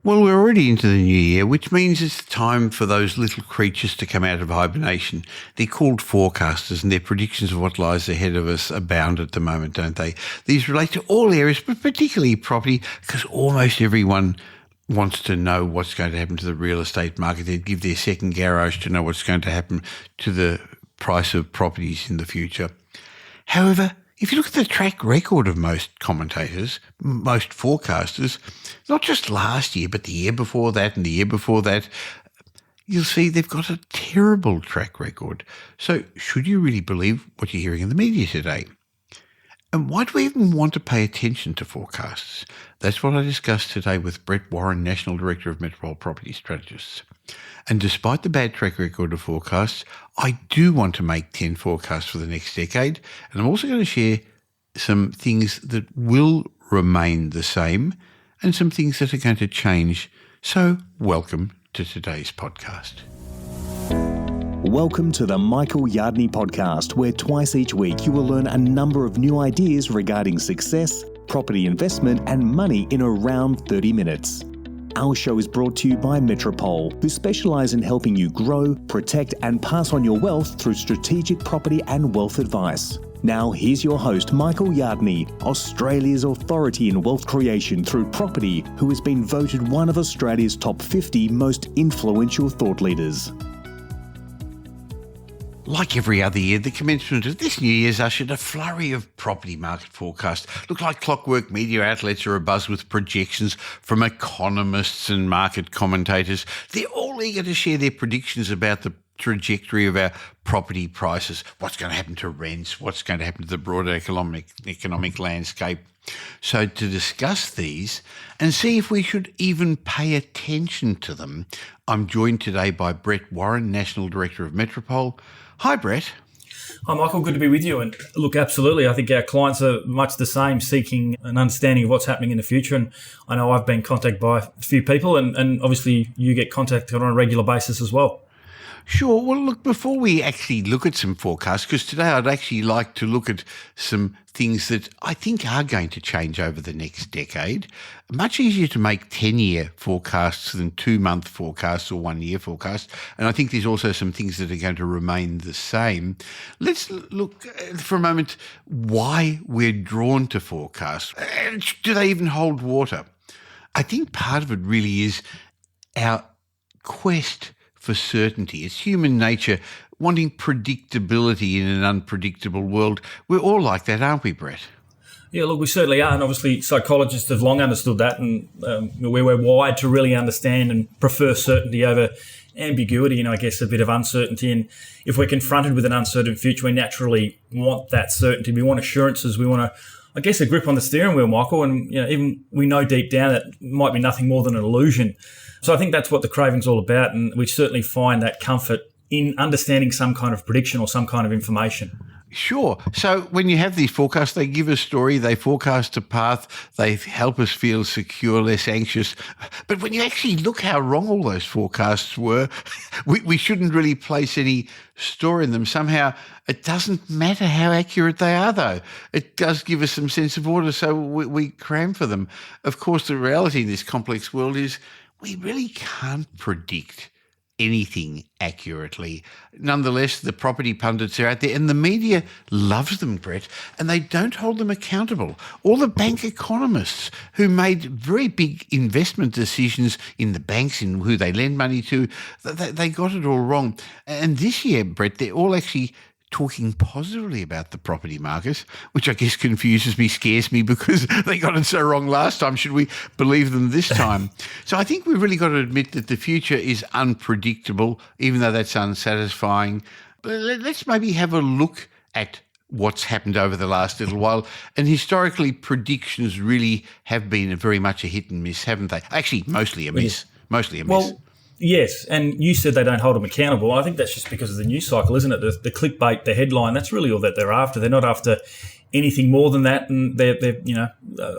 Well, we're already into the new year, which means it's time for those little creatures to come out of hibernation. They're called forecasters, and their predictions of what lies ahead of us abound at the moment, don't they? These relate to all areas, but particularly property, because almost everyone wants to know what's going to happen to the real estate market. They'd give their second garage to know what's going to happen to the price of properties in the future. However, if you look at the track record of most commentators, most forecasters, not just last year, but the year before that and the year before that, you'll see they've got a terrible track record. So should you really believe what you're hearing in the media today? And why do we even want to pay attention to forecasts? That's what I discussed today with Brett Warren, National Director of Metropole Property Strategists. And despite the bad track record of forecasts, I do want to make 10 forecasts for the next decade. And I'm also going to share some things that will remain the same and some things that are going to change. So welcome to today's podcast. Welcome to the Michael Yardney podcast, where twice each week you will learn a number of new ideas regarding success, property investment and money in around 30 minutes. Our show is brought to you by Metropole, who specialise in helping you grow, protect and pass on your wealth through strategic property and wealth advice. Now here's your host, Michael Yardney, Australia's authority in wealth creation through property, who has been voted one of Australia's top 50 most influential thought leaders. Like every other year, the commencement of this New Year's ushered a flurry of property market forecasts. Look like clockwork, media outlets are abuzz with projections from economists and market commentators. They're all eager to share their predictions about the trajectory of our property prices, what's going to happen to rents, what's going to happen to the broader economic landscape. So to discuss these and see if we should even pay attention to them, I'm joined today by Brett Warren, National Director of Metropole. Hi, Brett. Hi, Michael. Good to be with you. And look, absolutely, I think our clients are much the same, seeking an understanding of what's happening in the future. And I know I've been contacted by a few people, and obviously you get contacted on a regular basis as well. Sure. Well, look, before we actually look at some forecasts, because today I'd actually like to look at some things that I think are going to change over the next decade. Much easier to make 10-year forecasts than 2-month forecasts or 1-year forecasts. And I think there's also some things that are going to remain the same. Let's look for a moment why we're drawn to forecasts. Do they even hold water? I think part of it really is our quest for certainty. It's human nature wanting predictability in an unpredictable world. We're all like that, aren't we, Brett? Yeah, look, we certainly are. And obviously psychologists have long understood that. And we're wired to really understand and prefer certainty over ambiguity and I guess a bit of uncertainty. And if we're confronted with an uncertain future, we naturally want that certainty. We want assurances. We want a grip on the steering wheel, Michael. And even we know deep down that might be nothing more than an illusion. So I think that's what the craving's all about, and we certainly find that comfort in understanding some kind of prediction or some kind of information. Sure. So when you have these forecasts, they give a story, they forecast a path, they help us feel secure, less anxious. But when you actually look how wrong all those forecasts were, we shouldn't really place any store in them. Somehow it doesn't matter how accurate they are, though. It does give us some sense of order, so we cram for them. Of course, the reality in this complex world is we really can't predict anything accurately. Nonetheless, the property pundits are out there and the media loves them, Brett, and they don't hold them accountable. All the bank economists who made very big investment decisions in the banks, in who they lend money to, they got it all wrong. And this year, Brett, they're all actually talking positively about the property market, which I guess confuses me, scares me, because they got it so wrong last time. Should we believe them this time? So I think we've really got to admit that the future is unpredictable, even though that's unsatisfying. But let's maybe have a look at what's happened over the last little while. And historically, predictions really have been very much a hit and miss, haven't they? Actually, mostly a miss. Mostly a miss. Well, yes, and you said they don't hold them accountable. I think that's just because of the news cycle, isn't it? The clickbait, the headline, that's really all that they're after. They're not after anything more than that, and they're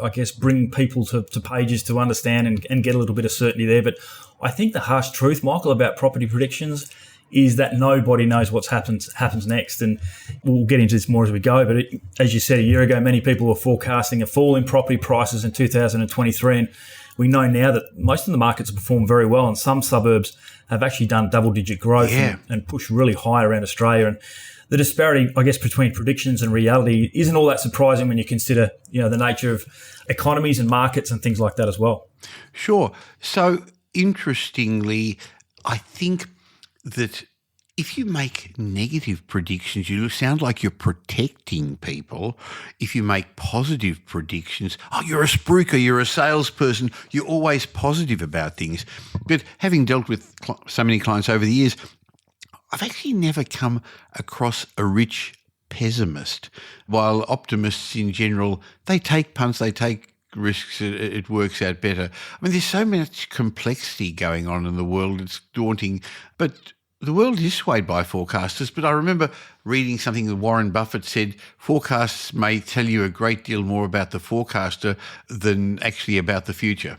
I guess, bring people to pages to understand and get a little bit of certainty there. But I think the harsh truth, Michael, about property predictions is that nobody knows what happens next. And we'll get into this more as we go. But as you said a year ago, many people were forecasting a fall in property prices in 2023. And we know now that most of the markets have performed very well, and some suburbs have actually done double-digit growth and pushed really high around Australia. And the disparity, I guess, between predictions and reality isn't all that surprising when you consider, the nature of economies and markets and things like that as well. Sure. So interestingly, I think that if you make negative predictions, you sound like you're protecting people. If you make positive predictions, you're a spruiker, you're a salesperson, you're always positive about things. But having dealt with so many clients over the years, I've actually never come across a rich pessimist. While optimists in general, they take punts, they take risks, it works out better. I mean, there's so much complexity going on in the world, it's daunting. But the world is swayed by forecasters, but I remember reading something that Warren Buffett said, forecasts may tell you a great deal more about the forecaster than actually about the future.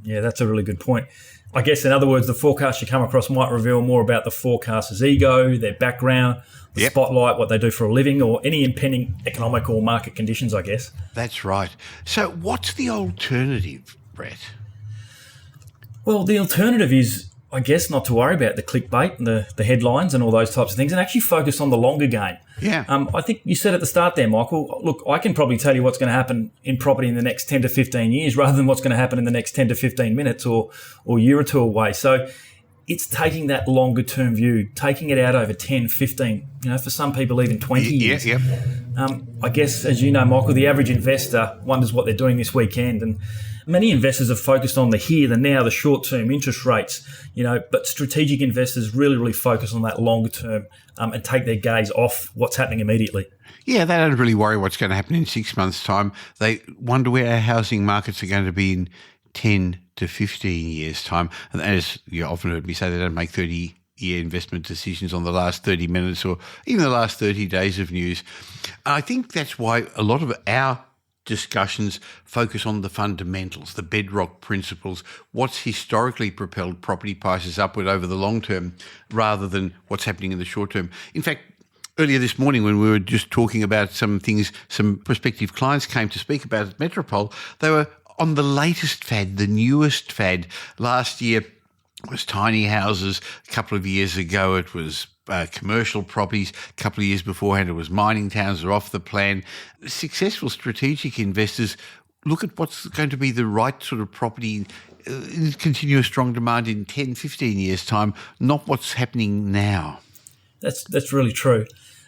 Yeah, that's a really good point. I guess, in other words, the forecast you come across might reveal more about the forecaster's ego, their background, the spotlight, what they do for a living, or any impending economic or market conditions, I guess. That's right. So what's the alternative, Brett? Well, the alternative is, I guess, not to worry about the clickbait and the headlines and all those types of things, and actually focus on the longer game. Yeah. I think you said at the start there, Michael, look, I can probably tell you what's going to happen in property in the next 10 to 15 years rather than what's going to happen in the next 10 to 15 minutes or year or two away. So it's taking that longer term view, taking it out over 10, 15, for some people even 20 years. Yeah. I guess, as you know, Michael, the average investor wonders what they're doing this weekend, and many investors have focused on the here, the now, the short-term interest rates, but strategic investors really focus on that longer term and take their gaze off what's happening immediately. Yeah, they don't really worry what's going to happen in 6 months' time. They wonder where our housing markets are going to be in 10 to 15 years' time. And as you often heard me say, they don't make 30-year investment decisions on the last 30 minutes or even the last 30 days of news. I think that's why a lot of our discussions focus on the fundamentals, the bedrock principles, what's historically propelled property prices upward over the long term rather than what's happening in the short term. In fact, earlier this morning when we were just talking about some things some prospective clients came to speak about at Metropole, they were on the latest fad, the newest fad. Last year was tiny houses. A couple of years ago it was commercial properties. A couple of years beforehand it was mining towns are off the plan. Successful strategic investors look at what's going to be the right sort of property in continuous strong demand in 10, 15 years' time, not what's happening now. That's really true.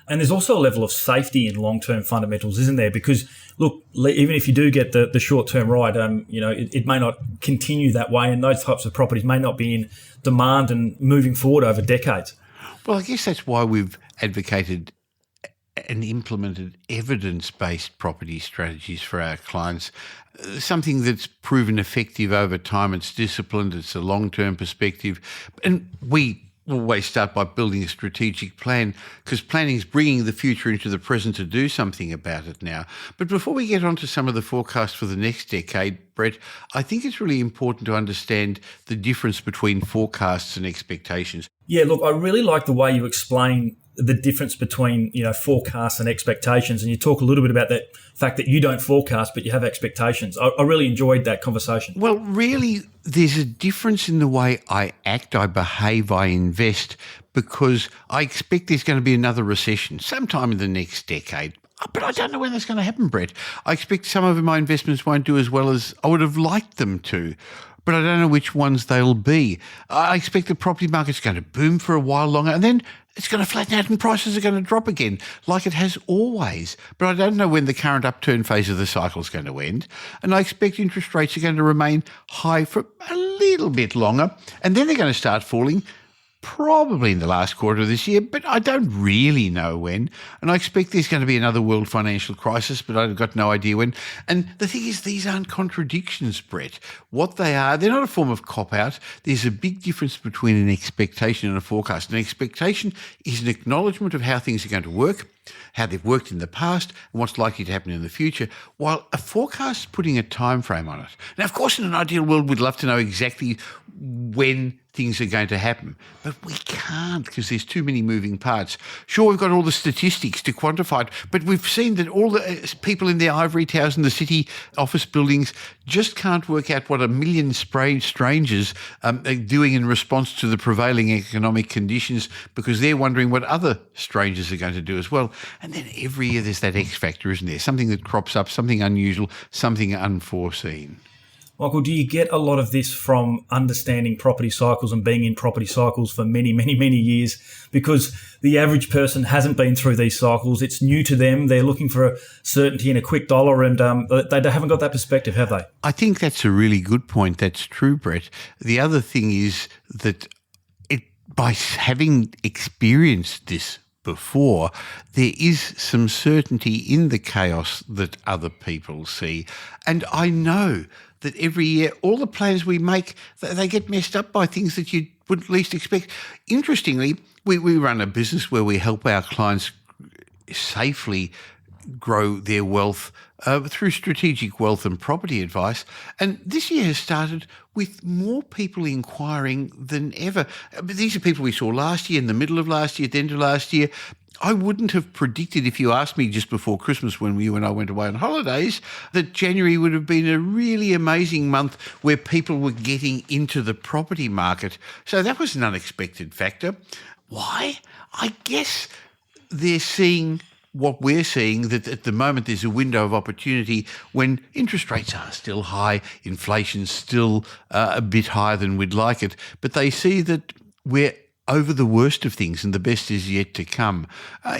And there's also a level of safety in long-term fundamentals, isn't there? Because, look, even if you do get the short-term right, it may not continue that way, and those types of properties may not be in demand and moving forward over decades. Well, I guess that's why we've advocated and implemented evidence-based property strategies for our clients, something that's proven effective over time. It's disciplined, it's a long-term perspective, and we always start by building a strategic plan because planning is bringing the future into the present to do something about it now. But before we get on to some of the forecasts for the next decade, Brett, I think it's really important to understand the difference between forecasts and expectations. Yeah, look, I really like the way you explain the difference between, forecasts and expectations. And you talk a little bit about that fact that you don't forecast, but you have expectations. I really enjoyed that conversation. Well, really, there's a difference in the way I act, I behave, I invest, because I expect there's going to be another recession sometime in the next decade. But I don't know when that's going to happen, Brett. I expect some of my investments won't do as well as I would have liked them to, but I don't know which ones they'll be. I expect the property market's going to boom for a while longer, and then it's going to flatten out and prices are going to drop again, like it has always. But I don't know when the current upturn phase of the cycle is going to end. And I expect interest rates are going to remain high for a little bit longer, and then they're going to start falling, probably in the last quarter of this year, but I don't really know when. And I expect there's going to be another world financial crisis, but I've got no idea when. And the thing is, these aren't contradictions, Brett. What they are, they're not a form of cop-out. There's a big difference between an expectation and a forecast. An expectation is an acknowledgement of how things are going to work, how they've worked in the past, and what's likely to happen in the future, while a forecast is putting a time frame on it. Now, of course, in an ideal world, we'd love to know exactly when things are going to happen. But we can't because there's too many moving parts. Sure, we've got all the statistics to quantify it, but we've seen that all the people in their ivory towers in the city office buildings just can't work out what a million strangers are doing in response to the prevailing economic conditions because they're wondering what other strangers are going to do as well. And then every year there's that X factor, isn't there? Something that crops up, something unusual, something unforeseen. Michael, do you get a lot of this from understanding property cycles and being in property cycles for many, many, many years? Because the average person hasn't been through these cycles. It's new to them. They're looking for a certainty and a quick dollar, and they haven't got that perspective, have they? I think that's a really good point. That's true, Brett. The other thing is that by having experienced this before, there is some certainty in the chaos that other people see. And I know that every year, all the plans we make, they get messed up by things that you would least expect. Interestingly, we run a business where we help our clients safely grow their wealth through strategic wealth and property advice. And this year has started with more people inquiring than ever. These are people we saw last year, in the middle of last year, at the end of last year. I wouldn't have predicted, if you asked me just before Christmas when you and I went away on holidays, that January would have been a really amazing month where people were getting into the property market. So that was an unexpected factor. Why? I guess they're seeing what we're seeing, that at the moment there's a window of opportunity when interest rates are still high, inflation's still a bit higher than we'd like it, but they see that we're over the worst of things and the best is yet to come,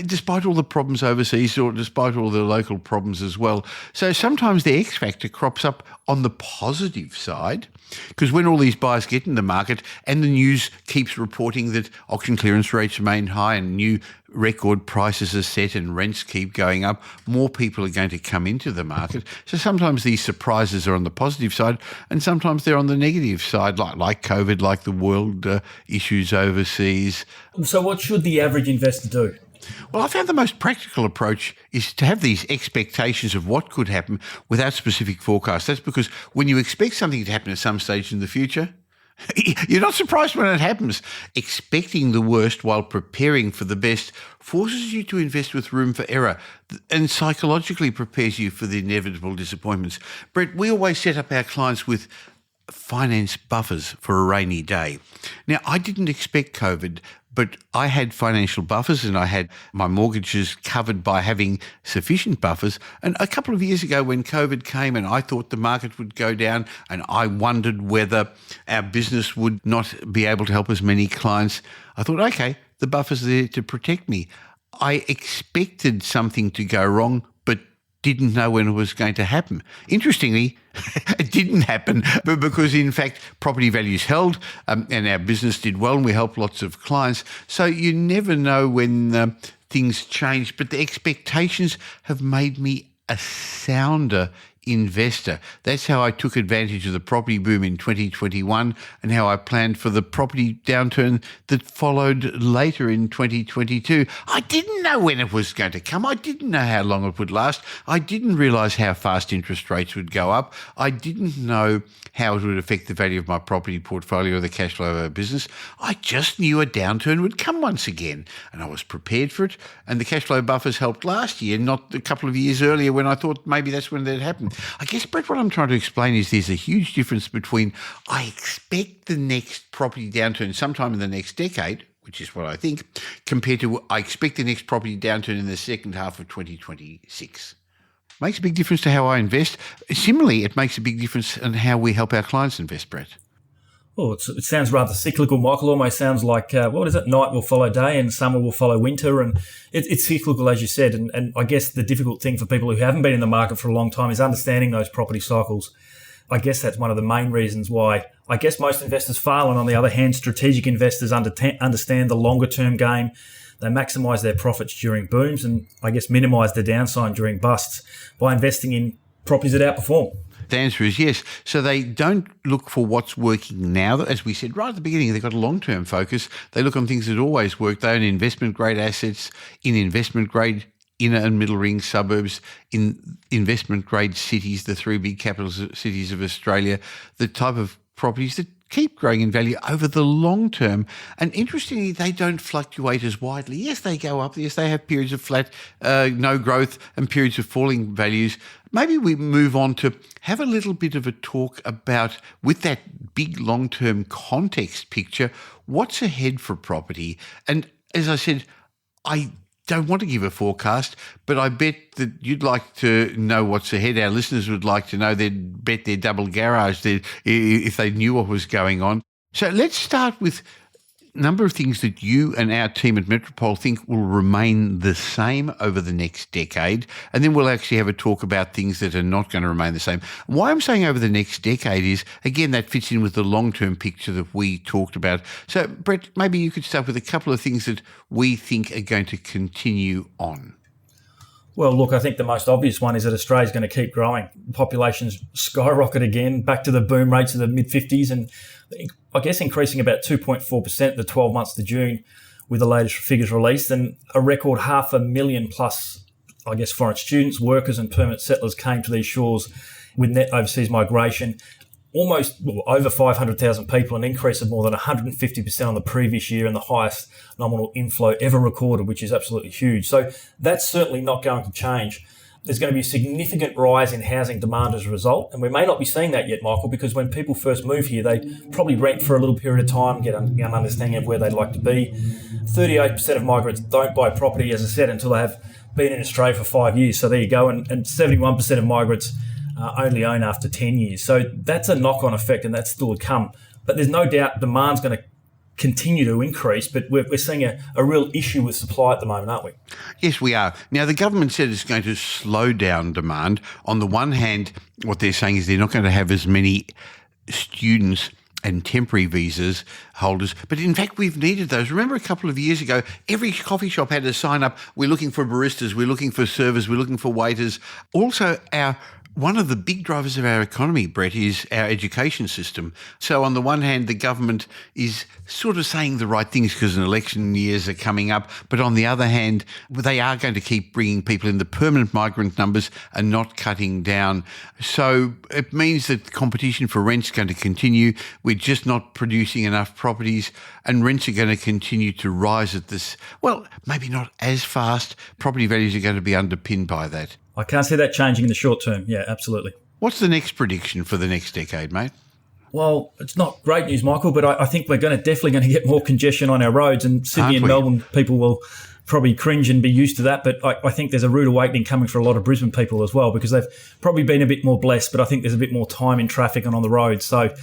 despite all the problems overseas or despite all the local problems as well. So sometimes the X factor crops up on the positive side, because when all these buyers get in the market and the news keeps reporting that auction clearance rates remain high and new record prices are set and rents keep going up, more people are going to come into the market. So sometimes these surprises are on the positive side and sometimes they're on the negative side, like COVID, like the world issues overseas. So what should the average investor do? Well, I found the most practical approach is to have these expectations of what could happen without specific forecasts. That's because when you expect something to happen at some stage in the future, you're not surprised when it happens. Expecting the worst while preparing for the best forces you to invest with room for error and psychologically prepares you for the inevitable disappointments. Brett, we always set up our clients with finance buffers for a rainy day. Now, I didn't expect COVID, but I had financial buffers and I had my mortgages covered by having sufficient buffers. And a couple of years ago when COVID came and I thought the market would go down and I wondered whether our business would not be able to help as many clients, I thought, okay, the buffer's there to protect me. I expected something to go wrong, but didn't know when it was going to happen. Interestingly, it didn't happen, but because in fact property values held and our business did well and we helped lots of clients. So you never know when things change, but the expectations have made me a sounder investor. That's how I took advantage of the property boom in 2021 and how I planned for the property downturn that followed later in 2022. I didn't know when it was going to come. I didn't know how long it would last. I didn't realise how fast interest rates would go up. I didn't know how it would affect the value of my property portfolio or the cash flow of our business. I just knew a downturn would come once again and I was prepared for it. And the cash flow buffers helped last year, not a couple of years earlier when I thought maybe that's when that happened. I guess, Brett, what I'm trying to explain is there's a huge difference between I expect the next property downturn sometime in the next decade, which is what I think, compared to I expect the next property downturn in the second half of 2026. Makes a big difference to how I invest. Similarly, it makes a big difference in how we help our clients invest, Brett. Oh, it sounds rather cyclical, Michael. Almost sounds like, what is it? Night will follow day and summer will follow winter. And it's cyclical, as you said. And I guess the difficult thing for people who haven't been in the market for a long time is understanding those property cycles. I guess that's one of the main reasons why I guess most investors fail. And on the other hand, strategic investors understand the longer term game. They maximise their profits during booms and I guess minimise the downside during busts by investing in properties that outperform. The answer is yes. So they don't look for what's working now. As we said right at the beginning, they've got a long-term focus. They look on things that always work. They own investment-grade assets in investment-grade inner and middle ring suburbs, in investment-grade cities, the three big capital cities of Australia, the type of properties that keep growing in value over the long term. And interestingly, they don't fluctuate as widely. Yes, they go up. Yes, they have periods of flat, no growth and periods of falling values. Maybe we move on to have a little bit of a talk about, with that big long-term context picture, what's ahead for property. And as I said, I don't want to give a forecast, but I bet that you'd like to know what's ahead. Our listeners would like to know. They'd bet their double garage if they knew what was going on. So let's start with a number of things that you and our team at Metropole think will remain the same over the next decade. And then we'll actually have a talk about things that are not going to remain the same. Why I'm saying over the next decade is, again, that fits in with the long-term picture that we talked about. So, Brett, maybe you could start with a couple of things that we think are going to continue on. Well, look, I think the most obvious one is that Australia's going to keep growing. Populations skyrocket again, back to the boom rates of the mid-50s, and I guess increasing about 2.4% in the 12 months to June with the latest figures released, and a record 500,000 plus, I guess, foreign students, workers and permanent settlers came to these shores with net overseas migration. Over 500,000 people, an increase of more than 150% on the previous year, and the highest nominal inflow ever recorded, which is absolutely huge. So that's certainly not going to change. There's going to be a significant rise in housing demand as a result, and we may not be seeing that yet, Michael, because when people first move here, they probably rent for a little period of time, get an understanding of where they'd like to be. 38% of migrants don't buy property, as I said, until they have been in Australia for 5 years. So there you go, and 71% of migrants only own after 10 years. So that's a knock-on effect, and that's still to come. But there's no doubt demand's going to continue to increase, but we're seeing a real issue with supply at the moment, aren't we? Yes, we are. Now, the government said it's going to slow down demand. On the one hand, what they're saying is they're not going to have as many students and temporary visas holders. But in fact, we've needed those. Remember a couple of years ago, every coffee shop had to sign up, we're looking for baristas, we're looking for servers, we're looking for waiters. Also, one of the big drivers of our economy, Brett, is our education system. So on the one hand, the government is sort of saying the right things because election years are coming up. But on the other hand, they are going to keep bringing people in. The permanent migrant numbers are not cutting down. So it means that competition for rent's going to continue. We're just not producing enough properties, and rents are going to continue to rise at this, well, maybe not as fast. Property values are going to be underpinned by that. I can't see that changing in the short term. Yeah, absolutely. What's the next prediction for the next decade, mate? Well, it's not great news, Michael, but I think we're definitely going to get more congestion on our roads, and Sydney and Melbourne people will probably cringe and be used to that. But I think there's a rude awakening coming for a lot of Brisbane people as well, because they've probably been a bit more blessed, but I think there's a bit more time in traffic and on the road. So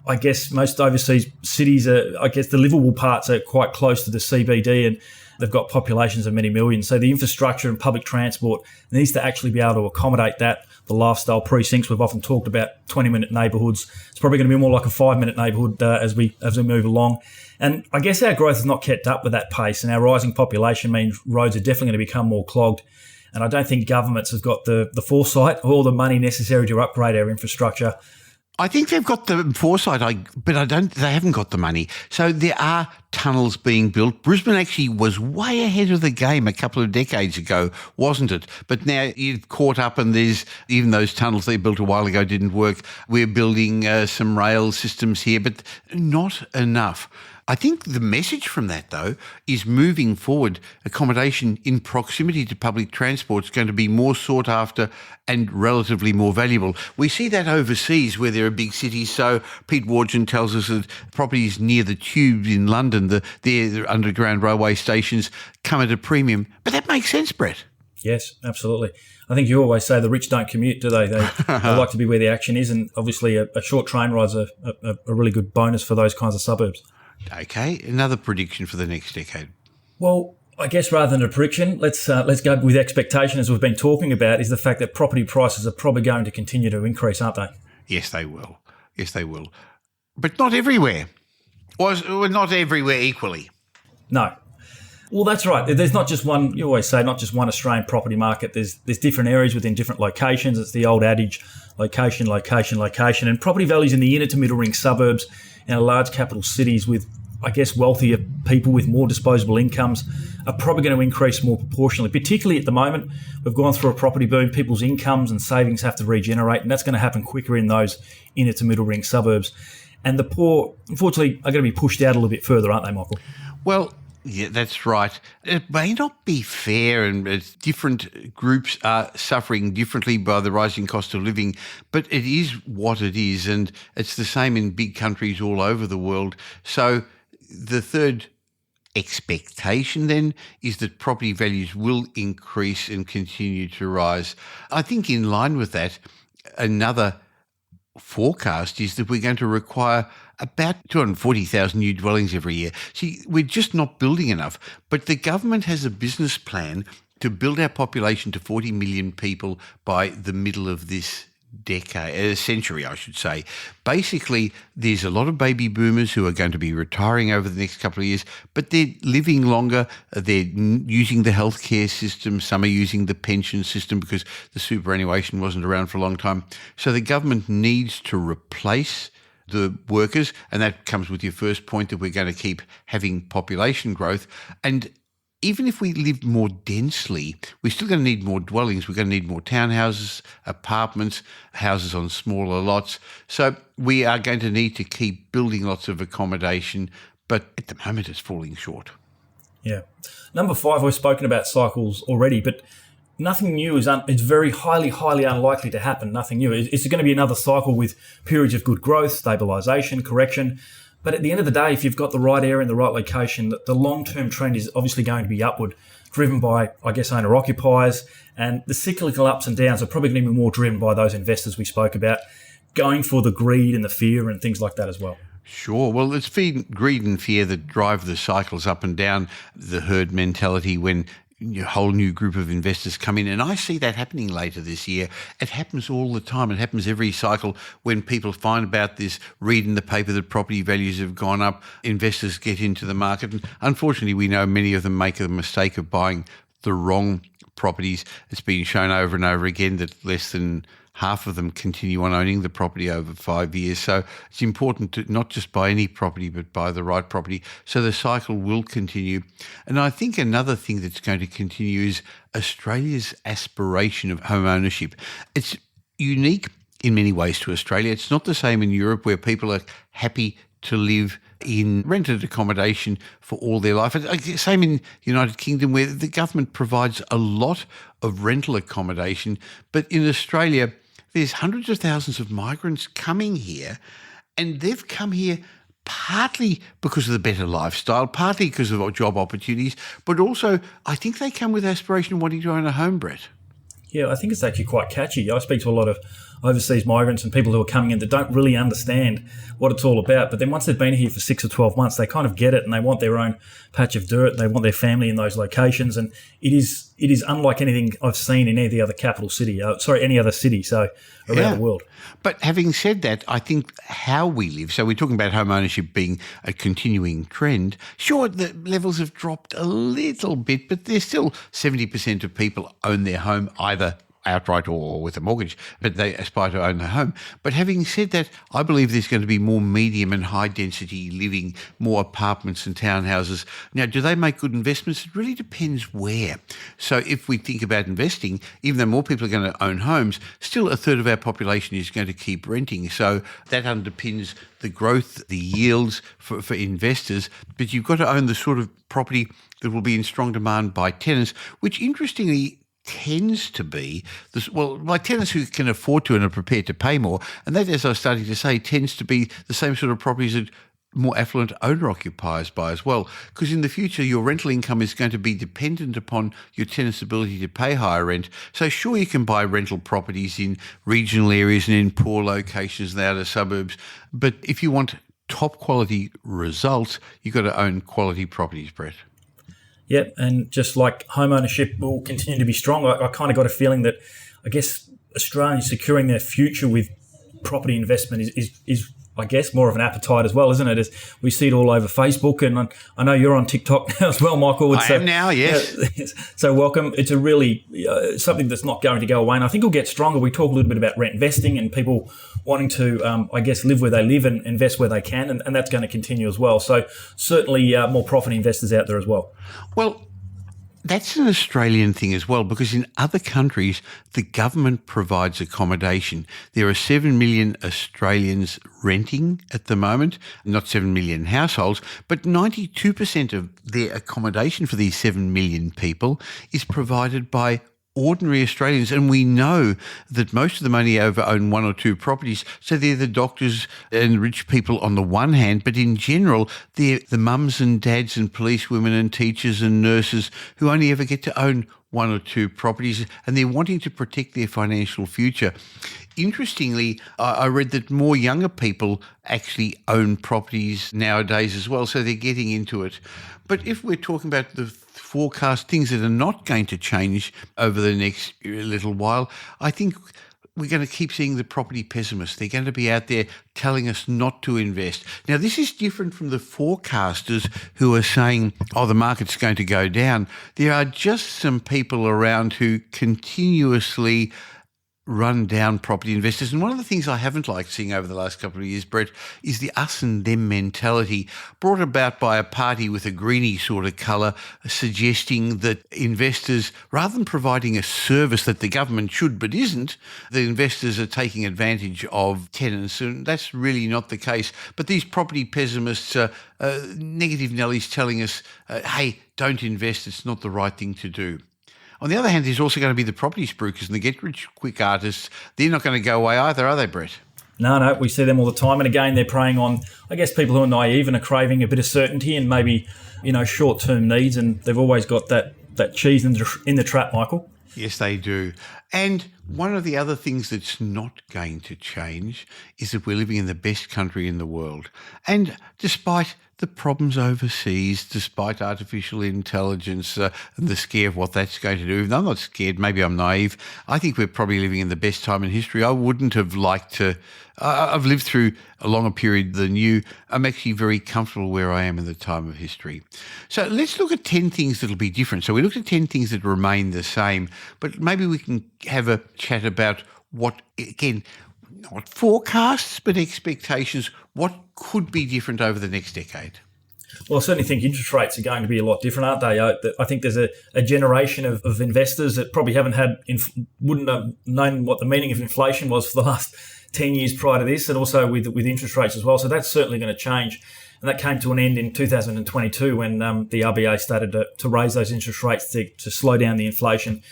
I guess most overseas cities the livable parts are quite close to the CBD, and they've got populations of many millions. So the infrastructure and public transport needs to actually be able to accommodate that. The lifestyle precincts, we've often talked about 20-minute neighbourhoods. It's probably going to be more like a 5-minute neighbourhood as we move along. And I guess our growth has not kept up with that pace, and our rising population means roads are definitely going to become more clogged. And I don't think governments have got the foresight or the money necessary to upgrade our infrastructure. I think they've got the foresight, but they haven't got the money. So there are tunnels being built. Brisbane actually was way ahead of the game a couple of decades ago, wasn't it? But now you've caught up, and there's even those tunnels they built a while ago didn't work. We're building some rail systems here, but not enough. I think the message from that, though, is moving forward, accommodation in proximity to public transport is going to be more sought after and relatively more valuable. We see that overseas where there are big cities. So Pete Wargin tells us that properties near the tubes in London, the underground railway stations, come at a premium. But that makes sense, Brett. Yes, absolutely. I think you always say the rich don't commute, do they? They like to be where the action is, and obviously a short train ride's a really good bonus for those kinds of suburbs. Okay, another prediction for the next decade. Well, I guess rather than a prediction, let's go with expectation, as we've been talking about, is the fact that property prices are probably going to continue to increase, aren't they? Yes, they will. Yes, they will. But not everywhere. Or not everywhere equally. No. Well, that's right. There's not just one, you always say, not just one Australian property market. There's different areas within different locations. It's the old adage, location, location, location. And property values in the inner to middle ring suburbs and large capital cities with, I guess, wealthier people with more disposable incomes are probably going to increase more proportionally. Particularly at the moment, we've gone through a property boom. People's incomes and savings have to regenerate, and that's going to happen quicker in those inner to middle ring suburbs. And the poor, unfortunately, are going to be pushed out a little bit further, aren't they, Michael? Well, yeah, that's right. It may not be fair, and different groups are suffering differently by the rising cost of living, but it is what it is, and it's the same in big countries all over the world. So the third expectation then is that property values will increase and continue to rise. I think in line with that, another forecast is that we're going to require about 240,000 new dwellings every year. See, we're just not building enough. But the government has a business plan to build our population to 40 million people by the middle of this century, I should say. Basically, there's a lot of baby boomers who are going to be retiring over the next couple of years, but they're living longer. They're using the healthcare system. Some are using the pension system because the superannuation wasn't around for a long time. So the government needs to replace the workers, and that comes with your first point that we're going to keep having population growth. And even if we live more densely, we're still going to need more dwellings. We're going to need more townhouses, apartments, houses on smaller lots. So we are going to need to keep building lots of accommodation, but at the moment it's falling short. Yeah. Number 5, we've spoken about cycles already, but nothing new it's very highly unlikely to happen. Nothing new. It's going to be another cycle with periods of good growth, stabilisation, correction. But at the end of the day, if you've got the right area in the right location, the long-term trend is obviously going to be upward, driven by, I guess, owner-occupiers. And the cyclical ups and downs are probably going to be more driven by those investors we spoke about, going for the greed and the fear and things like that as well. Sure. Well, it's greed and fear that drive the cycles up and down, the herd mentality when a whole new group of investors come in. And I see that happening later this year. It happens all the time. It happens every cycle when people find about this, read in the paper that property values have gone up, investors get into the market. And unfortunately, we know many of them make the mistake of buying the wrong properties. It's been shown over and over again that less than half of them continue on owning the property over 5 years. So it's important to not just buy any property, but buy the right property. So the cycle will continue. And I think another thing that's going to continue is Australia's aspiration of home ownership. It's unique in many ways to Australia. It's not the same in Europe where people are happy to live in rented accommodation for all their life. Same in the United Kingdom where the government provides a lot of rental accommodation. But in Australia, there's hundreds of thousands of migrants coming here, and they've come here partly because of the better lifestyle, partly because of job opportunities, but also I think they come with aspiration of wanting to own a home, Brett. Yeah, I think it's actually quite catchy. I speak to a lot of overseas migrants and people who are coming in that don't really understand what it's all about. But then once they've been here for 6 or 12 months, they kind of get it and they want their own patch of dirt. They want their family in those locations. And it is unlike anything I've seen in any other capital city, any other city, so around the world. But having said that, I think how we live, so we're talking about home ownership being a continuing trend. Sure, the levels have dropped a little bit, but there's still 70% of people own their home either outright or with a mortgage, but they aspire to own a home. But having said that, I believe there's going to be more medium and high density living, more apartments and townhouses. Now, do they make good investments? It really depends where. So if we think about investing, even though more people are going to own homes, still a third of our population is going to keep renting. So that underpins the growth, the yields for investors. But you've got to own the sort of property that will be in strong demand by tenants, which interestingly tends to be, by tenants who can afford to and are prepared to pay more. And that, as I was starting to say, tends to be the same sort of properties that more affluent owner-occupiers buy as well. Because in the future, your rental income is going to be dependent upon your tenant's ability to pay higher rent. So sure, you can buy rental properties in regional areas and in poor locations in the outer suburbs. But if you want top quality results, you've got to own quality properties, Brett. Yep, and just like home ownership will continue to be strong, I kind of got a feeling that, I guess, Australians securing their future with property investment is I guess, more of an appetite as well, isn't it? As we see it all over Facebook, and I know you're on TikTok now as well, Michael. I am now, yes. So welcome. It's a really something that's not going to go away, and I think it'll get stronger. We talk a little bit about rent investing and people wanting to, I guess, live where they live and invest where they can, and that's going to continue as well. So certainly more profit investors out there as well. Well, That's an Australian thing as well, because in other countries, the government provides accommodation. There are 7 million Australians renting at the moment, not 7 million households, but 92% of their accommodation for these 7 million people is provided by ordinary Australians, and we know that most of them only own one or two properties, so they're the doctors and rich people on the one hand, but in general, they're the mums and dads and policewomen and teachers and nurses who only ever get to own one or two properties, and they're wanting to protect their financial future. Interestingly, I read that more younger people actually own properties nowadays as well, so they're getting into it. But if we're talking about the forecast, things that are not going to change over the next little while, I think we're going to keep seeing the property pessimists. They're going to be out there telling us not to invest. Now, this is different from the forecasters who are saying, oh, the market's going to go down. There are just some people around who continuously run down property investors. And one of the things I haven't liked seeing over the last couple of years, Brett, is the us and them mentality brought about by a party with a greeny sort of colour, suggesting that investors, rather than providing a service that the government should but isn't, the investors are taking advantage of tenants. And that's really not the case. But these property pessimists are negative Nellies telling us, hey, don't invest, it's not the right thing to do. On the other hand, there's also going to be the property spruikers and the get-rich-quick artists. They're not going to go away either, are they, Brett? No, we see them all the time. And again, they're preying on, I guess, people who are naive and are craving a bit of certainty and maybe, short-term needs. And they've always got that cheese in the trap, Michael. Yes, they do. And one of the other things that's not going to change is that we're living in the best country in the world. And despite the problems overseas, despite artificial intelligence and the scare of what that's going to do. Even though I'm not scared, maybe I'm naive, I think we're probably living in the best time in history. I wouldn't have liked to... I've lived through a longer period than you. I'm actually very comfortable where I am in the time of history. So let's look at 10 things that'll be different. So we looked at 10 things that remain the same, but maybe we can have a chat about what, again, not forecasts, but expectations. What could be different over the next decade? Well, I certainly think interest rates are going to be a lot different, aren't they? I think there's a generation of investors that probably wouldn't have known what the meaning of inflation was for the last 10 years prior to this, and also with interest rates as well. So that's certainly going to change. And that came to an end in 2022 when the RBA started to raise those interest rates to slow down the inflation.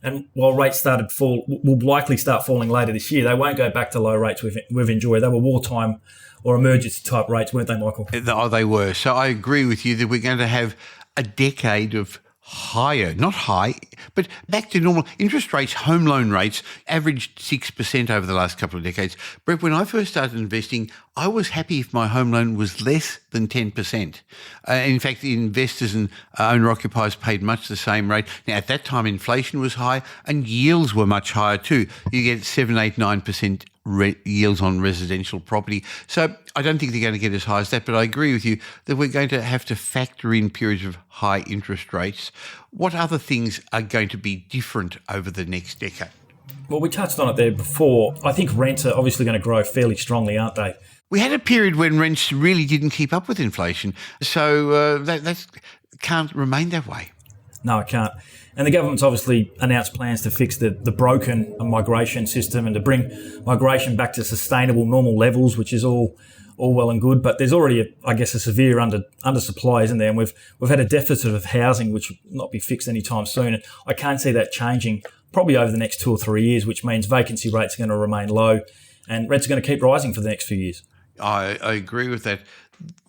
And while rates will likely start falling later this year, they won't go back to low rates we've enjoyed. They were wartime or emergency type rates, weren't they, Michael? Oh, they were. So I agree with you that we're going to have a decade of higher, not high, but back to normal. Interest rates, home loan rates, averaged 6% over the last couple of decades. Brett, when I first started investing, I was happy if my home loan was less than 10%. In fact, investors and owner-occupiers paid much the same rate. Now, at that time, inflation was high and yields were much higher too. You get 7, 8, 9% yields on residential property. So I don't think they're going to get as high as that, but I agree with you that we're going to have to factor in periods of high interest rates. What other things are going to be different over the next decade? Well, we touched on it there before. I think rents are obviously going to grow fairly strongly, aren't they? We had a period when rents really didn't keep up with inflation, so that can't remain that way. No, it can't. And the government's obviously announced plans to fix the broken migration system and to bring migration back to sustainable, normal levels, which is all well and good. But there's already, a severe undersupply, isn't there? And we've had a deficit of housing, which will not be fixed anytime soon. And I can't see that changing probably over the next 2 or 3 years, which means vacancy rates are going to remain low and rents are going to keep rising for the next few years. I agree with that.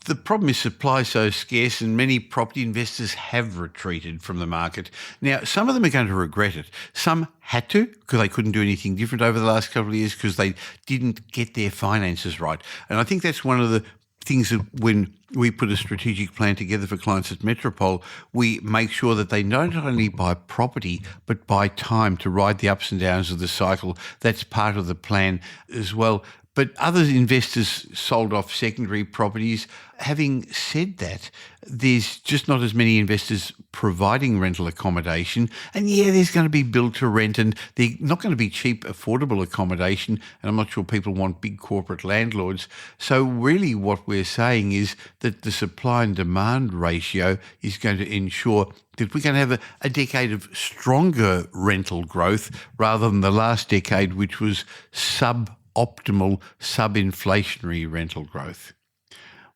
The problem is supply is so scarce and many property investors have retreated from the market. Now, some of them are going to regret it. Some had to because they couldn't do anything different over the last couple of years because they didn't get their finances right. And I think that's one of the things that when we put a strategic plan together for clients at Metropole, we make sure that they not only buy property, but buy time to ride the ups and downs of the cycle. That's part of the plan as well. But other investors sold off secondary properties. Having said that, there's just not as many investors providing rental accommodation. And yeah, there's going to be build to rent, and they're not going to be cheap, affordable accommodation. And I'm not sure people want big corporate landlords. So really what we're saying is that the supply and demand ratio is going to ensure that we're going to have a decade of stronger rental growth rather than the last decade, which was suboptimal, sub-inflationary rental growth.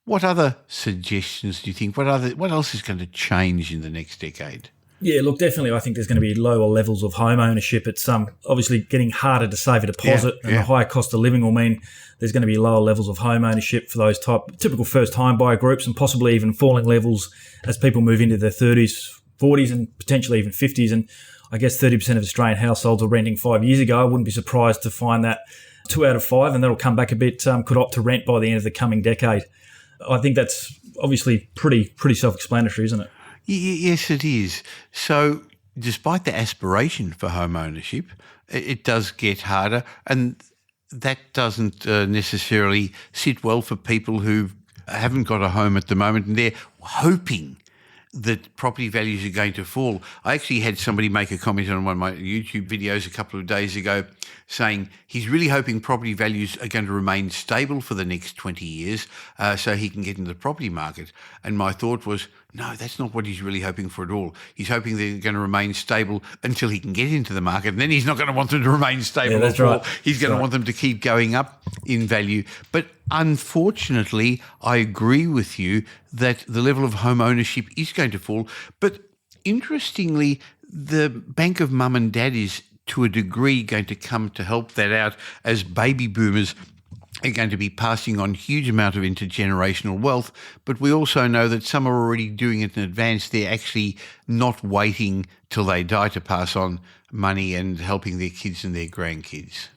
What other suggestions do you think? What else is going to change in the next decade? Yeah, look, definitely I think there's going to be lower levels of home ownership. It's obviously getting harder to save a deposit, and the higher cost of living will mean there's going to be lower levels of home ownership for those typical first-time buyer groups, and possibly even falling levels as people move into their 30s, 40s and potentially even 50s. And I guess 30% of Australian households were renting 5 years ago. I wouldn't be surprised to find that 2 out of 5, and that'll come back a bit, could opt to rent by the end of the coming decade. I think that's obviously pretty self-explanatory, isn't it? Yes, it is. So despite the aspiration for home ownership, it does get harder, and that doesn't necessarily sit well for people who haven't got a home at the moment, and they're hoping that property values are going to fall. I actually had somebody make a comment on one of my YouTube videos a couple of days ago saying he's really hoping property values are going to remain stable for the next 20 years so he can get into the property market. And my thought was, no, that's not what he's really hoping for at all. He's hoping they're going to remain stable until he can get into the market, and then he's not going to want them to remain stable at all. He's going to want them to keep going up in value. But unfortunately, I agree with you that the level of home ownership is going to fall. But interestingly, the bank of mum and dad is to a degree going to come to help that out, as baby boomers are going to be passing on huge amount of intergenerational wealth. But we also know that some are already doing it in advance. They're actually not waiting till they die to pass on money and helping their kids and their grandkids.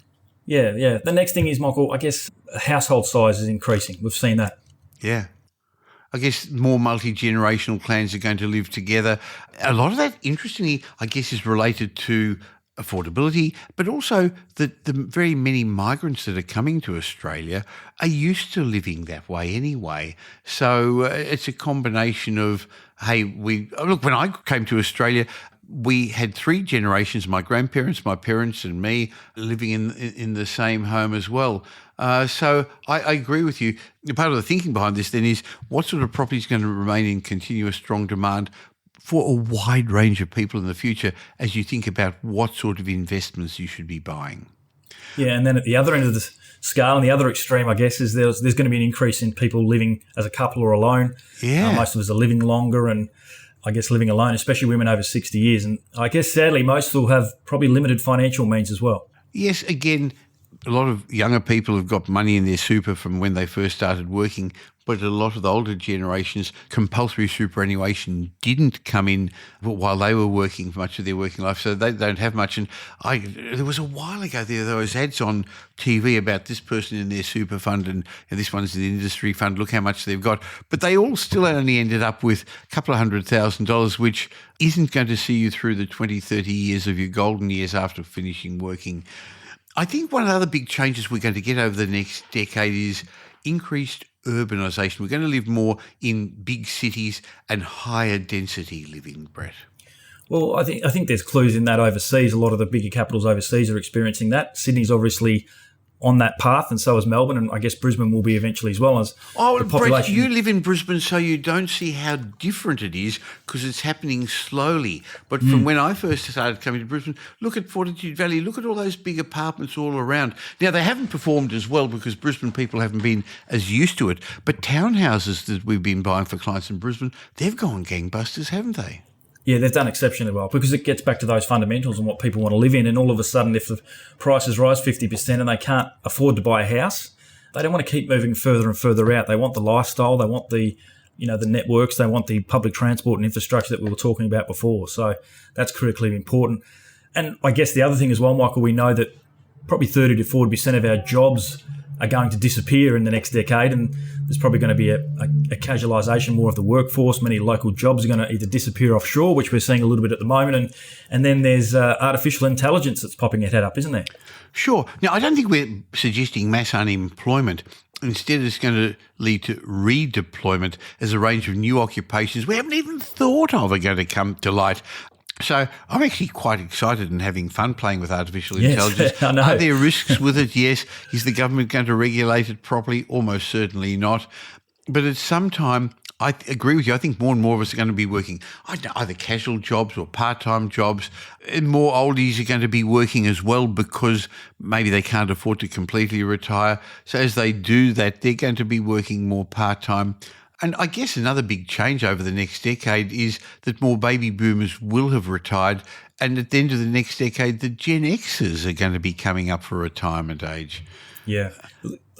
Yeah. The next thing is, Michael, I guess household size is increasing. We've seen that. Yeah. I guess more multi-generational clans are going to live together. A lot of that, interestingly, I guess, is related to affordability, but also the very many migrants that are coming to Australia are used to living that way anyway. So it's a combination of, hey, look, when I came to Australia, we had 3 generations, my grandparents, my parents and me, living in the same home as well. So I agree with you. Part of the thinking behind this then is what sort of property is going to remain in continuous strong demand for a wide range of people in the future as you think about what sort of investments you should be buying. Yeah, and then at the other end of the scale, and the other extreme, I guess, is there's going to be an increase in people living as a couple or alone. Yeah. Most of us are living longer and I guess living alone, especially women over 60 years. And I guess sadly, most will have probably limited financial means as well. Yes, again, a lot of younger people have got money in their super from when they first started working, but a lot of the older generations, compulsory superannuation didn't come in while they were working for much of their working life, so they don't have much. And there was a while ago there was ads on TV about this person in their super fund and this one's in the industry fund, look how much they've got. But they all still only ended up with a couple of $100,000, which isn't going to see you through the 20, 30 years of your golden years after finishing working. I think one of the other big changes we're going to get over the next decade is increased urbanisation. We're going to live more in big cities and higher density living, Brett. Well, I think there's clues in that overseas. A lot of the bigger capitals overseas are experiencing that. Sydney's obviously on that path, and so is Melbourne, and I guess Brisbane will be eventually as well. As the population. Brett, you live in Brisbane, so you don't see how different it is because it's happening slowly. But from when I first started coming to Brisbane, look at Fortitude Valley, look at all those big apartments all around. Now, they haven't performed as well because Brisbane people haven't been as used to it, but townhouses that we've been buying for clients in Brisbane, they've gone gangbusters, haven't they? Yeah, they've done exceptionally well because it gets back to those fundamentals and what people want to live in. And all of a sudden, if the prices rise 50% and they can't afford to buy a house, they don't want to keep moving further and further out. They want the lifestyle, they want the networks, they want the public transport and infrastructure that we were talking about before. So that's critically important. And I guess the other thing as well, Michael, we know that probably 30 to 40% of our jobs are going to disappear in the next decade, and there's probably going to be a casualisation more of the workforce. Many local jobs are going to either disappear offshore, which we're seeing a little bit at the moment, and then there's artificial intelligence that's popping its head up, isn't there? Sure. Now, I don't think we're suggesting mass unemployment. Instead, it's going to lead to redeployment as a range of new occupations we haven't even thought of are going to come to light. So I'm actually quite excited and having fun playing with artificial intelligence. I know. Are there risks with it? Yes. Is the government going to regulate it properly? Almost certainly not. But at some time, I agree with you. I think more and more of us are going to be working either casual jobs or part-time jobs. And more oldies are going to be working as well because maybe they can't afford to completely retire. So as they do that, they're going to be working more part-time. And I guess another big change over the next decade is that more baby boomers will have retired, and at the end of the next decade, the Gen Xers are going to be coming up for retirement age. Yeah.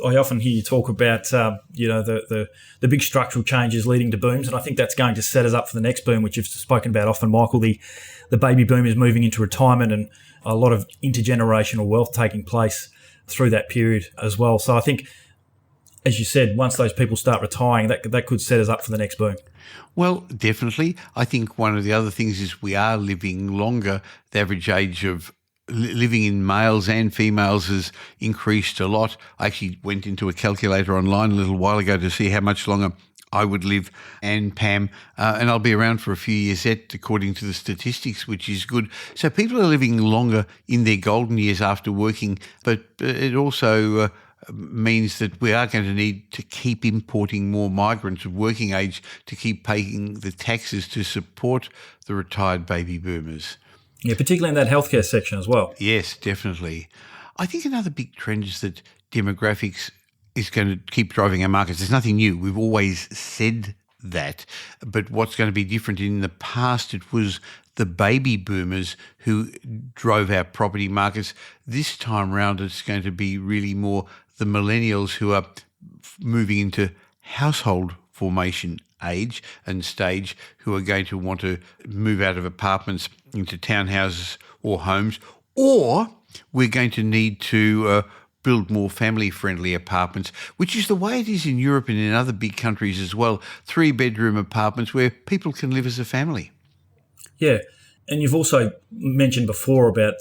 I often hear you talk about, the big structural changes leading to booms, and I think that's going to set us up for the next boom, which you've spoken about often, Michael. The baby boom is moving into retirement, and a lot of intergenerational wealth taking place through that period as well. So I think, as you said, once those people start retiring, that could set us up for the next boom. Well, definitely. I think one of the other things is we are living longer. The average age of living in males and females has increased a lot. I actually went into a calculator online a little while ago to see how much longer I would live, and Pam, and I'll be around for a few years yet, according to the statistics, which is good. So people are living longer in their golden years after working, but it also means that we are going to need to keep importing more migrants of working age to keep paying the taxes to support the retired baby boomers. Yeah, particularly in that healthcare section as well. Yes, definitely. I think another big trend is that demographics is going to keep driving our markets. There's nothing new. We've always said that. But what's going to be different, in the past, it was the baby boomers who drove our property markets. This time round, it's going to be really more the millennials who are moving into household formation age and stage, who are going to want to move out of apartments into townhouses or homes, or we're going to need to build more family-friendly apartments, which is the way it is in Europe and in other big countries as well. 3-bedroom apartments where people can live as a family. Yeah. And you've also mentioned before about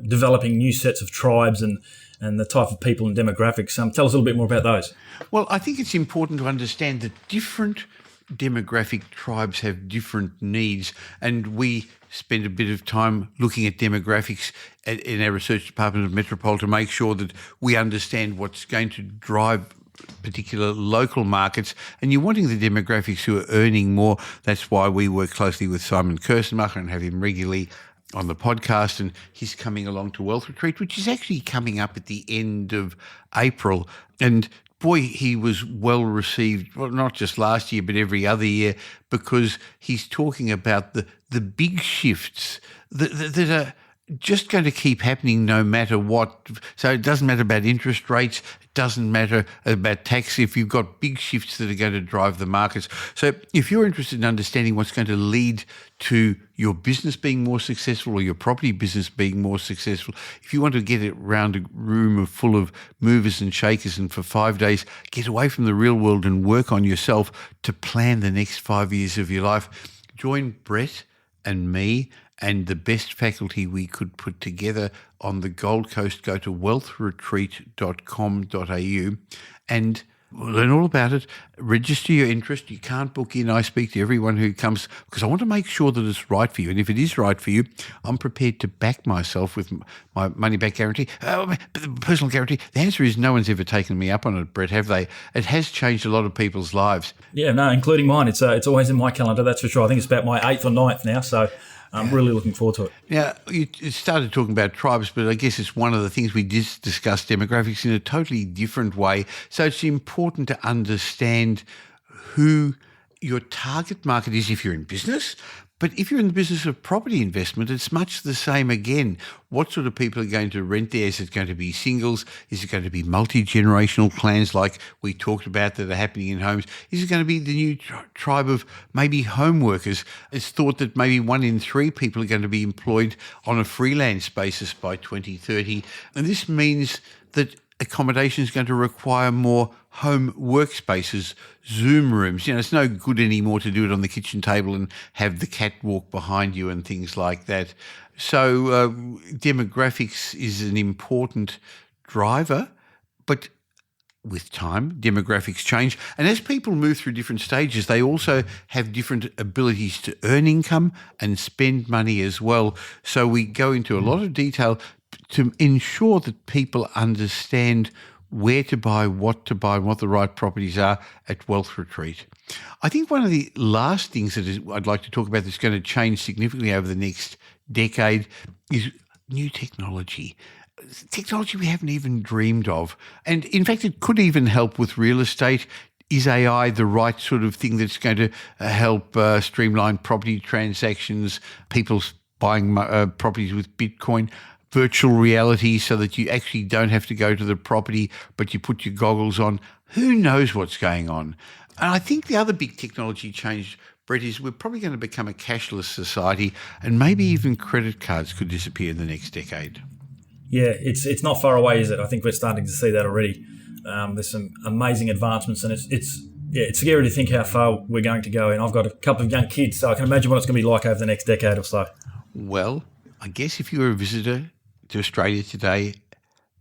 developing new sets of tribes and the type of people and demographics. Tell us a little bit more about those. Well, I think it's important to understand that different demographic tribes have different needs, and we spend a bit of time looking at demographics in our research department of Metropole to make sure that we understand what's going to drive particular local markets, and you're wanting the demographics who are earning more. That's why we work closely with Simon Kirstenmacher and have him regularly on the podcast, and he's coming along to Wealth Retreat, which is actually coming up at the end of April. And boy, he was well received, well, not just last year, but every other year, because he's talking about the big shifts that are just going to keep happening no matter what. So it doesn't matter about interest rates. It doesn't matter about tax. If you've got big shifts that are going to drive the markets. So if you're interested in understanding what's going to lead to your business being more successful or your property business being more successful, if you want to get it around a room full of movers and shakers and for 5 days, get away from the real world and work on yourself to plan the next 5 years of your life, join Brett and me and the best faculty we could put together on the Gold Coast. Go to wealthretreat.com.au and learn all about it. Register your interest. You can't book in. I speak to everyone who comes because I want to make sure that it's right for you. And if it is right for you, I'm prepared to back myself with my money-back guarantee. The personal guarantee. The answer is no one's ever taken me up on it, Brett, have they? It has changed a lot of people's lives. Yeah, no, including mine. It's always in my calendar, that's for sure. I think it's about my 8th or 9th now, so I'm really looking forward to it. Now, you started talking about tribes, but I guess it's one of the things we did discuss demographics in a totally different way. So it's important to understand who your target market is if you're in business. But if you're in the business of property investment, it's much the same again. What sort of people are going to rent there? Is it going to be singles? Is it going to be multi-generational clans like we talked about that are happening in homes? Is it going to be the new tribe of maybe home workers? It's thought that maybe 1 in 3 people are going to be employed on a freelance basis by 2030. And this means that accommodation is going to require more home workspaces, Zoom rooms. It's no good anymore to do it on the kitchen table and have the cat walk behind you and things like that. So demographics is an important driver, but with time, demographics change. And as people move through different stages, they also have different abilities to earn income and spend money as well. So we go into a lot of detail to ensure that people understand where to buy, and what the right properties are at Wealth Retreat. I think one of the last things that I'd like to talk about that's going to change significantly over the next decade is new technology. Technology we haven't even dreamed of. And in fact, it could even help with real estate. Is AI the right sort of thing that's going to help streamline property transactions, people buying properties with Bitcoin, virtual reality so that you actually don't have to go to the property, but you put your goggles on? Who knows what's going on? And I think the other big technology change, Brett, is we're probably going to become a cashless society, and maybe even credit cards could disappear in the next decade. Yeah, it's not far away, is it? I think we're starting to see that already. There's some amazing advancements, and it's scary to think how far we're going to go. And I've got a couple of young kids, so I can imagine what it's going to be like over the next decade or so. Well, I guess if you were a visitor to Australia today,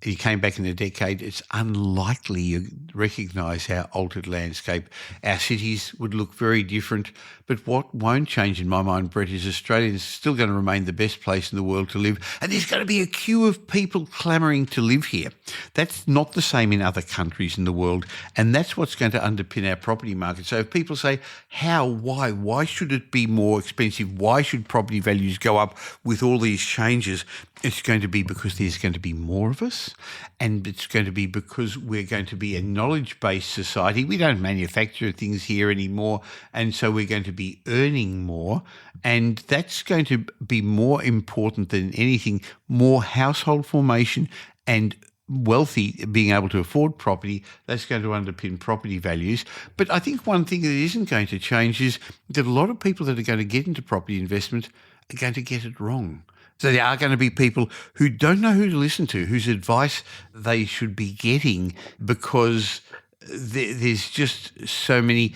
you came back in a decade, it's unlikely you recognise our altered landscape. Our cities would look very different. But what won't change in my mind, Brett, is Australia is still going to remain the best place in the world to live. And there's going to be a queue of people clamouring to live here. That's not the same in other countries in the world. And that's what's going to underpin our property market. So if people say, how, why should it be more expensive? Why should property values go up with all these changes? It's going to be because there's going to be more of us, and it's going to be because we're going to be a knowledge-based society. We don't manufacture things here anymore, and so we're going to be earning more, and that's going to be more important than anything. More household formation and wealthy being able to afford property, that's going to underpin property values. But I think one thing that isn't going to change is that a lot of people that are going to get into property investment are going to get it wrong. So there are going to be people who don't know who to listen to, whose advice they should be getting, because there's just so many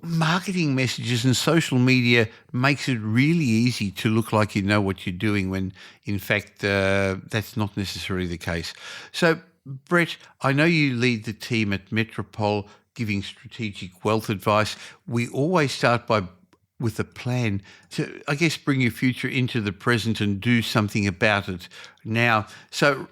marketing messages, and social media makes it really easy to look like you know what you're doing when, in fact, that's not necessarily the case. So, Brett, I know you lead the team at Metropole giving strategic wealth advice. We always start with a plan to, I guess, bring your future into the present and do something about it now. So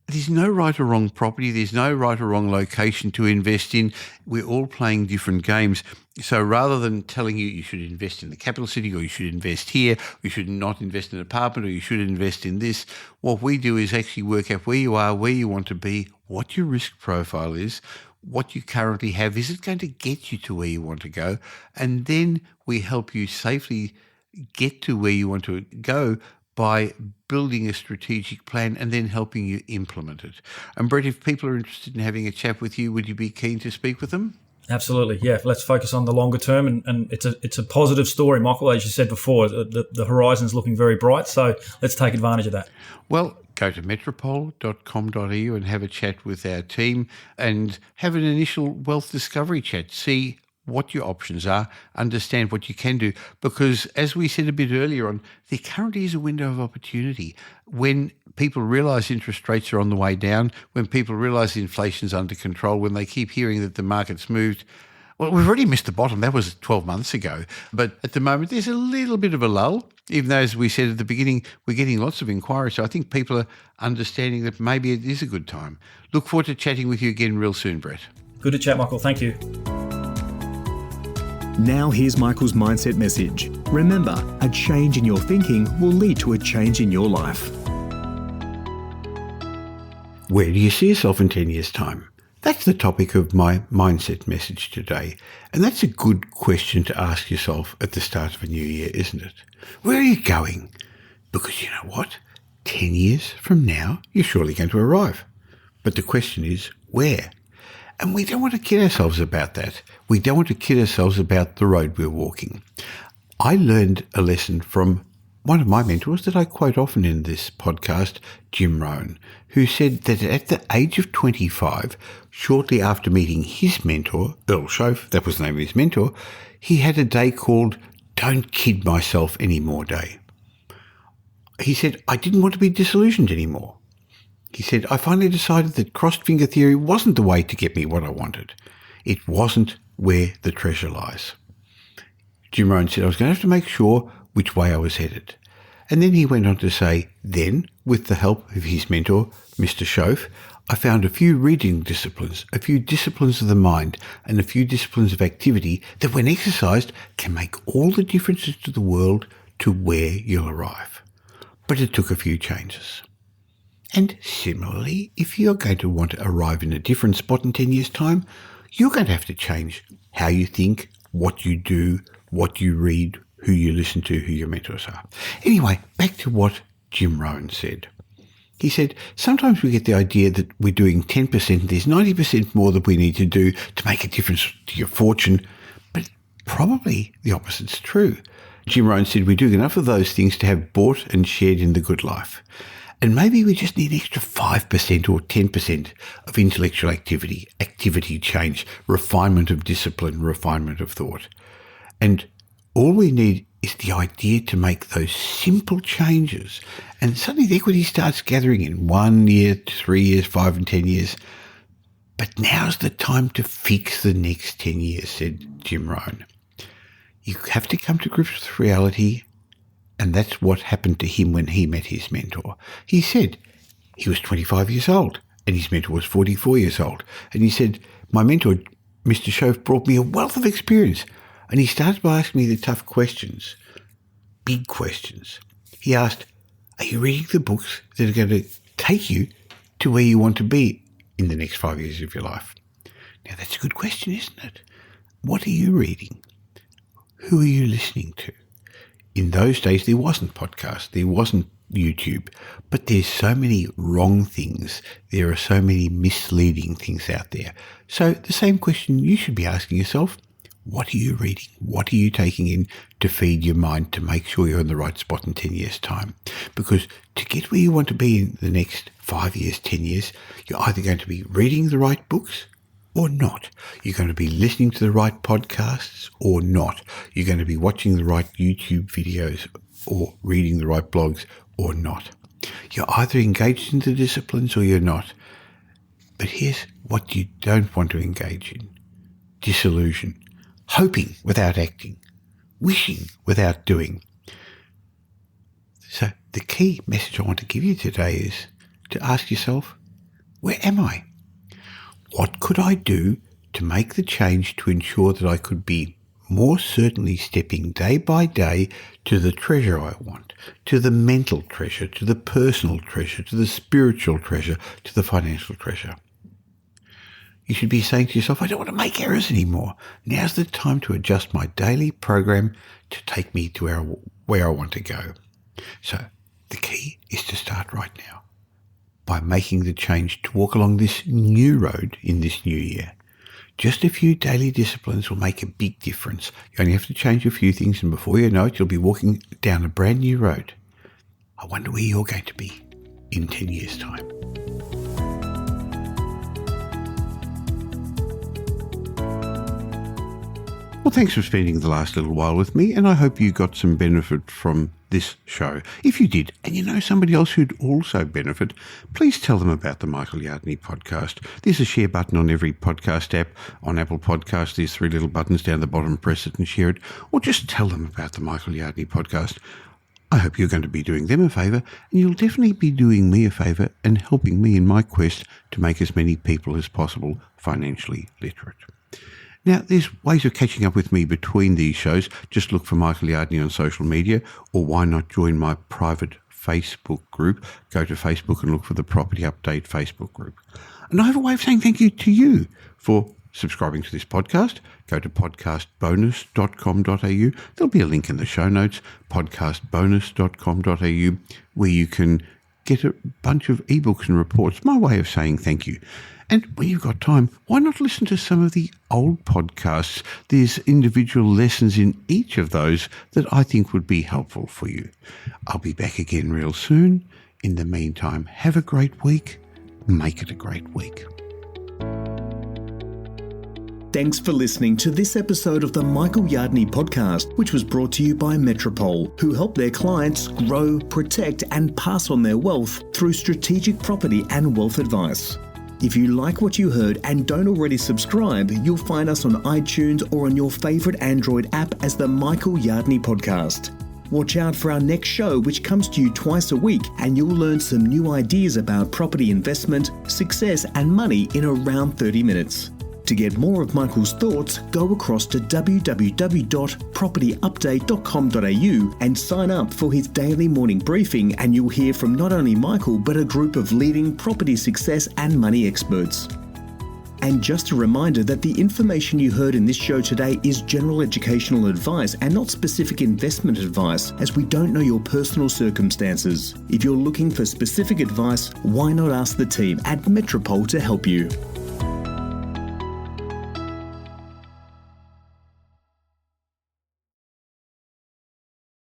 there's no right or wrong property. There's no right or wrong location to invest in. We're all playing different games. So rather than telling you should invest in the capital city, or you should invest here, or you should not invest in an apartment, or you should invest in this, what we do is actually work out where you are, where you want to be, what your risk profile is, what you currently have. Is it going to get you to where you want to go? And then we help you safely get to where you want to go by building a strategic plan and then helping you implement it. And Brett, if people are interested in having a chat with you, would you be keen to speak with them? Absolutely, yeah. Let's focus on the longer term, and it's a positive story, Michael. As you said before, the horizon's looking very bright, so let's take advantage of that. Well, go to metropole.com.au and have a chat with our team and have an initial wealth discovery chat. See what your options are, understand what you can do, because as we said a bit earlier on, there currently is a window of opportunity. When people realise interest rates are on the way down, when people realise inflation's under control, when they keep hearing that the market's moved, well, we've already missed the bottom. That was 12 months ago. But at the moment, there's a little bit of a lull, even though, as we said at the beginning, we're getting lots of inquiries. So I think people are understanding that maybe it is a good time. Look forward to chatting with you again real soon, Brett. Good to chat, Michael. Thank you. Now here's Michael's mindset message. Remember, a change in your thinking will lead to a change in your life. Where do you see yourself in 10 years' time? That's the topic of my mindset message today. And that's a good question to ask yourself at the start of a new year, isn't it? Where are you going? Because you know what? 10 years from now, you're surely going to arrive. But the question is, where? And we don't want to kid ourselves about that. We don't want to kid ourselves about the road we're walking. I learned a lesson from one of my mentors that I quote often in this podcast, Jim Rohn, who said that at the age of 25, shortly after meeting his mentor, Earl Shoaff, that was the name of his mentor, he had a day called Don't Kid Myself Anymore Day. He said, I didn't want to be disillusioned anymore. He said, I finally decided that crossed finger theory wasn't the way to get me what I wanted. It wasn't where the treasure lies. Jim Rohn said I was going to have to make sure which way I was headed. And then he went on to say, then, with the help of his mentor, Mr. Shoaff, I found a few reading disciplines, a few disciplines of the mind, and a few disciplines of activity that, when exercised, can make all the differences to the world to where you'll arrive. But it took a few changes. And similarly, if you're going to want to arrive in a different spot in 10 years' time, you're going to have to change how you think, what you do, what you read, who you listen to, who your mentors are. Anyway, back to what Jim Rohn said. He said, sometimes we get the idea that we're doing 10% and there's 90% more that we need to do to make a difference to your fortune, but probably the opposite's true. Jim Rohn said we're doing enough of those things to have bought and shared in the good life. And maybe we just need extra 5% or 10% of intellectual activity change, refinement of discipline, refinement of thought. And all we need is the idea to make those simple changes. And suddenly the equity starts gathering in 1 year, 3 years, 5 and 10 years. But now's the time to fix the next 10 years, said Jim Rohn. You have to come to grips with reality. And that's what happened to him when he met his mentor. He said he was 25 years old and his mentor was 44 years old. And he said, my mentor, Mr. Shoaff, brought me a wealth of experience. And he started by asking me the tough questions, big questions. He asked, are you reading the books that are going to take you to where you want to be in the next 5 years of your life? Now, that's a good question, isn't it? What are you reading? Who are you listening to? In those days, there wasn't podcasts, there wasn't YouTube, but there's so many wrong things. There are so many misleading things out there. So the same question you should be asking yourself, what are you reading? What are you taking in to feed your mind to make sure you're in the right spot in 10 years' time? Because to get where you want to be in the next 5 years, 10 years, you're either going to be reading the right books or not. You're going to be listening to the right podcasts or not. You're going to be watching the right YouTube videos or reading the right blogs or not. You're either engaged in the disciplines or you're not. But here's what you don't want to engage in. Disillusion. Hoping without acting. Wishing without doing. So the key message I want to give you today is to ask yourself, where am I? What could I do to make the change to ensure that I could be more certainly stepping day by day to the treasure I want, to the mental treasure, to the personal treasure, to the spiritual treasure, to the financial treasure? You should be saying to yourself, I don't want to make errors anymore. Now's the time to adjust my daily program to take me to where I want to go. So the key is to start right now by making the change to walk along this new road in this new year. Just a few daily disciplines will make a big difference. You only have to change a few things, and before you know it, you'll be walking down a brand new road. I wonder where you're going to be in 10 years' time. Well, thanks for spending the last little while with me, and I hope you got some benefit from this show. If you did, and you know somebody else who'd also benefit, please tell them about the Michael Yardney podcast. There's a share button on every podcast app. On Apple Podcasts, there's 3 little buttons down the bottom. Press it and share it, or just tell them about the Michael Yardney podcast. I hope you're going to be doing them a favour, and you'll definitely be doing me a favour and helping me in my quest to make as many people as possible financially literate. Now, there's ways of catching up with me between these shows. Just look for Michael Yardney on social media, or why not join my private Facebook group? Go to Facebook and look for the Property Update Facebook group. And I have a way of saying thank you to you for subscribing to this podcast. Go to podcastbonus.com.au. There'll be a link in the show notes, podcastbonus.com.au, where you can get a bunch of ebooks and reports. My way of saying thank you. And when you've got time, why not listen to some of the old podcasts? There's individual lessons in each of those that I think would be helpful for you. I'll be back again real soon. In the meantime, have a great week. Make it a great week. Thanks for listening to this episode of the Michael Yardney podcast, which was brought to you by Metropole, who help their clients grow, protect, and pass on their wealth through strategic property and wealth advice. If you like what you heard and don't already subscribe, you'll find us on iTunes or on your favourite Android app as the Michael Yardney podcast. Watch out for our next show, which comes to you twice a week, and you'll learn some new ideas about property investment, success, and money in around 30 minutes. To get more of Michael's thoughts, go across to www.propertyupdate.com.au and sign up for his daily morning briefing, and you'll hear from not only Michael but a group of leading property success and money experts. And just a reminder that the information you heard in this show today is general educational advice and not specific investment advice, as we don't know your personal circumstances. If you're looking for specific advice, why not ask the team at Metropole to help you?